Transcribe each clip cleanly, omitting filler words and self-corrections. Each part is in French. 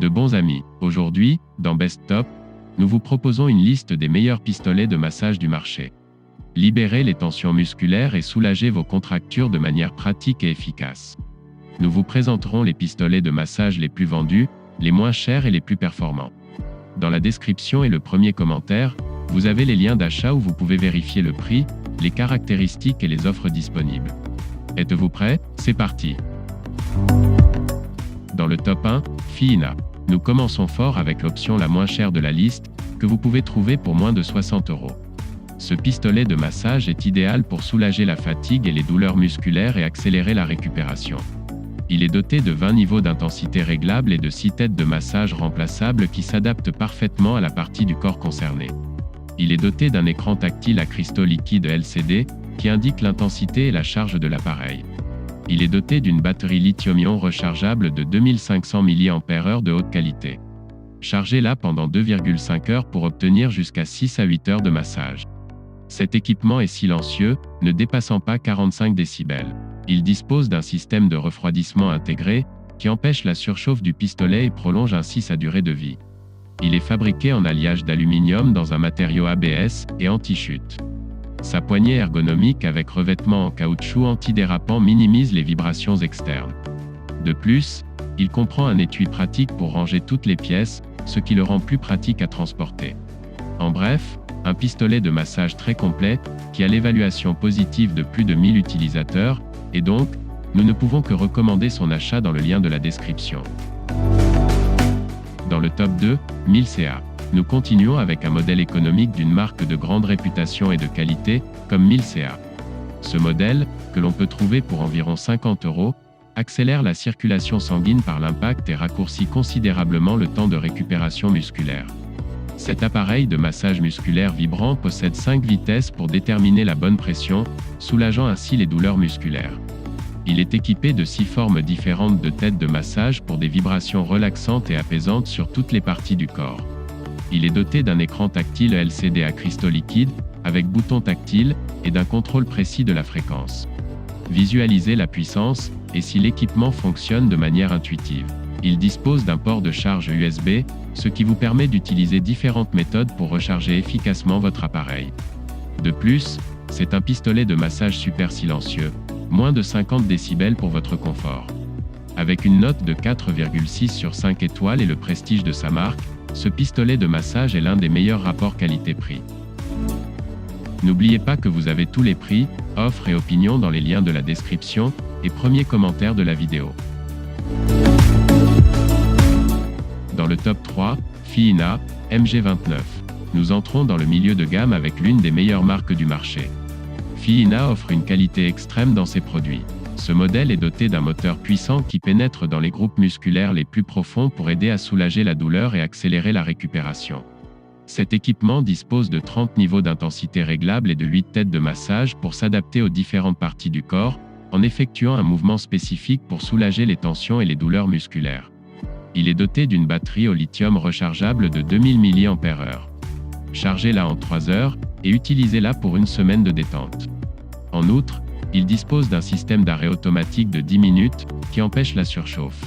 De bons amis, aujourd'hui, dans Best Top, nous vous proposons une liste des meilleurs pistolets de massage du marché. Libérez les tensions musculaires et soulagez vos contractures de manière pratique et efficace. Nous vous présenterons les pistolets de massage les plus vendus, les moins chers et les plus performants. Dans la description et le premier commentaire, vous avez les liens d'achat où vous pouvez vérifier le prix, les caractéristiques et les offres disponibles. Êtes-vous prêts? C'est parti! Dans le top 1, Fiina. Nous commençons fort avec l'option la moins chère de la liste, que vous pouvez trouver pour moins de 60 €. Ce pistolet de massage est idéal pour soulager la fatigue et les douleurs musculaires et accélérer la récupération. Il est doté de 20 niveaux d'intensité réglables et de 6 têtes de massage remplaçables qui s'adaptent parfaitement à la partie du corps concernée. Il est doté d'un écran tactile à cristaux liquides LCD, qui indique l'intensité et la charge de l'appareil. Il est doté d'une batterie lithium-ion rechargeable de 2500 mAh de haute qualité. Chargez-la pendant 2,5 heures pour obtenir jusqu'à 6 à 8 heures de massage. Cet équipement est silencieux, ne dépassant pas 45 décibels. Il dispose d'un système de refroidissement intégré, qui empêche la surchauffe du pistolet et prolonge ainsi sa durée de vie. Il est fabriqué en alliage d'aluminium dans un matériau ABS et anti-chute. Sa poignée ergonomique avec revêtement en caoutchouc antidérapant minimise les vibrations externes. De plus, il comprend un étui pratique pour ranger toutes les pièces, ce qui le rend plus pratique à transporter. En bref, un pistolet de massage très complet, qui a l'évaluation positive de plus de 1000 utilisateurs, et donc, nous ne pouvons que recommander son achat dans le lien de la description. Dans le top 2, Milsea. Nous continuons avec un modèle économique d'une marque de grande réputation et de qualité, comme Milsea. Ce modèle, que l'on peut trouver pour environ 50 €, accélère la circulation sanguine par l'impact et raccourcit considérablement le temps de récupération musculaire. Cet appareil de massage musculaire vibrant possède 5 vitesses pour déterminer la bonne pression, soulageant ainsi les douleurs musculaires. Il est équipé de 6 formes différentes de têtes de massage pour des vibrations relaxantes et apaisantes sur toutes les parties du corps. Il est doté d'un écran tactile LCD à cristaux liquides, avec bouton tactile, et d'un contrôle précis de la fréquence. Visualisez la puissance, et si l'équipement fonctionne de manière intuitive. Il dispose d'un port de charge USB, ce qui vous permet d'utiliser différentes méthodes pour recharger efficacement votre appareil. De plus, c'est un pistolet de massage super silencieux, moins de 50 décibels pour votre confort. Avec une note de 4,6 sur 5 étoiles et le prestige de sa marque, ce pistolet de massage est l'un des meilleurs rapports qualité-prix. N'oubliez pas que vous avez tous les prix, offres et opinions dans les liens de la description et premier commentaire de la vidéo. Dans le top 3, Fiina, MG29. Nous entrons dans le milieu de gamme avec l'une des meilleures marques du marché. Fiina offre une qualité extrême dans ses produits. Ce modèle est doté d'un moteur puissant qui pénètre dans les groupes musculaires les plus profonds pour aider à soulager la douleur et accélérer la récupération. Cet équipement dispose de 30 niveaux d'intensité réglables et de 8 têtes de massage pour s'adapter aux différentes parties du corps, en effectuant un mouvement spécifique pour soulager les tensions et les douleurs musculaires. Il est doté d'une batterie au lithium rechargeable de 2000 mAh. Chargez-la en 3 heures et utilisez-la pour une semaine de détente. En outre, il dispose d'un système d'arrêt automatique de 10 minutes, qui empêche la surchauffe.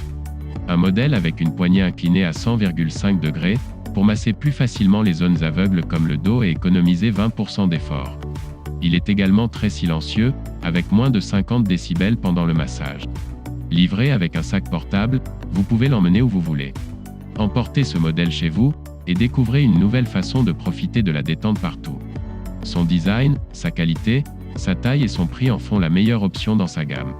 Un modèle avec une poignée inclinée à 100,5 degrés, pour masser plus facilement les zones aveugles comme le dos et économiser 20% d'effort. Il est également très silencieux, avec moins de 50 décibels pendant le massage. Livré avec un sac portable, vous pouvez l'emmener où vous voulez. Emportez ce modèle chez vous, et découvrez une nouvelle façon de profiter de la détente partout. Son design, sa qualité, sa taille et son prix en font la meilleure option dans sa gamme.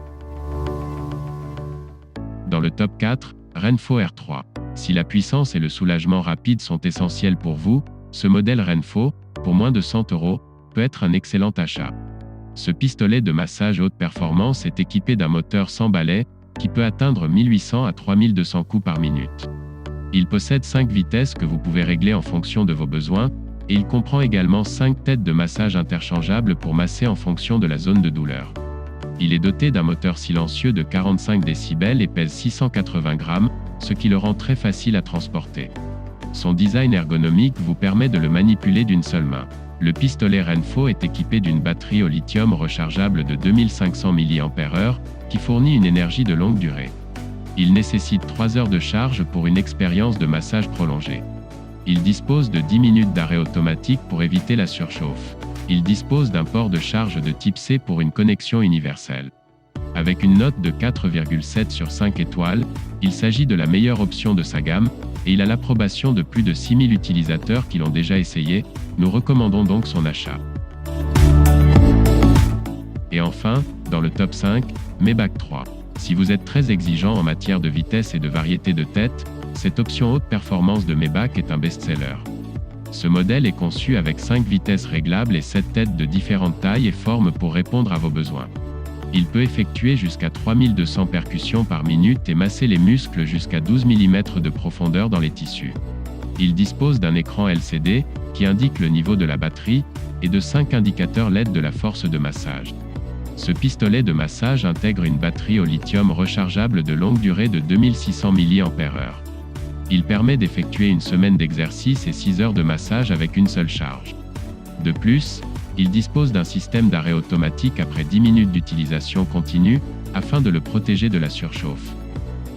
Dans le top 4, Renpho R3. Si la puissance et le soulagement rapide sont essentiels pour vous, ce modèle Renpho, pour moins de 100 €, peut être un excellent achat. Ce pistolet de massage haute performance est équipé d'un moteur sans balai, qui peut atteindre 1800 à 3200 coups par minute. Il possède 5 vitesses que vous pouvez régler en fonction de vos besoins, et il comprend également 5 têtes de massage interchangeables pour masser en fonction de la zone de douleur. Il est doté d'un moteur silencieux de 45 décibels et pèse 680 grammes, ce qui le rend très facile à transporter. Son design ergonomique vous permet de le manipuler d'une seule main. Le pistolet Renpho est équipé d'une batterie au lithium rechargeable de 2500 mAh, qui fournit une énergie de longue durée. Il nécessite 3 heures de charge pour une expérience de massage prolongée. Il dispose de 10 minutes d'arrêt automatique pour éviter la surchauffe. Il dispose d'un port de charge de type C pour une connexion universelle. Avec une note de 4,7 sur 5 étoiles, il s'agit de la meilleure option de sa gamme, et il a l'approbation de plus de 6000 utilisateurs qui l'ont déjà essayé. Nous recommandons donc son achat. Et enfin, dans le top 5, Maybach 3. Si vous êtes très exigeant en matière de vitesse et de variété de têtes, cette option haute performance de Maybach est un best-seller. Ce modèle est conçu avec 5 vitesses réglables et 7 têtes de différentes tailles et formes pour répondre à vos besoins. Il peut effectuer jusqu'à 3200 percussions par minute et masser les muscles jusqu'à 12 mm de profondeur dans les tissus. Il dispose d'un écran LCD qui indique le niveau de la batterie et de 5 indicateurs LED de la force de massage. Ce pistolet de massage intègre une batterie au lithium rechargeable de longue durée de 2600 mAh. Il permet d'effectuer une semaine d'exercice et 6 heures de massage avec une seule charge. De plus, il dispose d'un système d'arrêt automatique après 10 minutes d'utilisation continue, afin de le protéger de la surchauffe.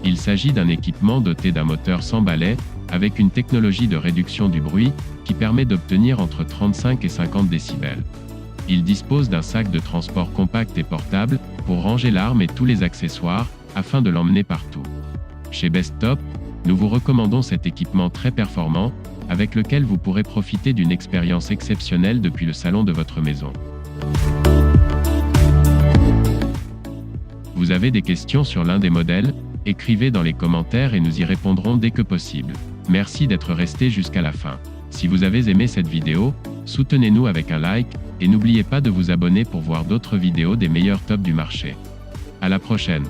Il s'agit d'un équipement doté d'un moteur sans balai, avec une technologie de réduction du bruit, qui permet d'obtenir entre 35 et 50 décibels. Il dispose d'un sac de transport compact et portable, pour ranger l'arme et tous les accessoires, afin de l'emmener partout. Chez Bestop, nous vous recommandons cet équipement très performant, avec lequel vous pourrez profiter d'une expérience exceptionnelle depuis le salon de votre maison. Vous avez des questions sur l'un des modèles? Écrivez dans les commentaires et nous y répondrons dès que possible. Merci d'être resté jusqu'à la fin. Si vous avez aimé cette vidéo, soutenez-nous avec un like, et n'oubliez pas de vous abonner pour voir d'autres vidéos des meilleurs tops du marché. À la prochaine!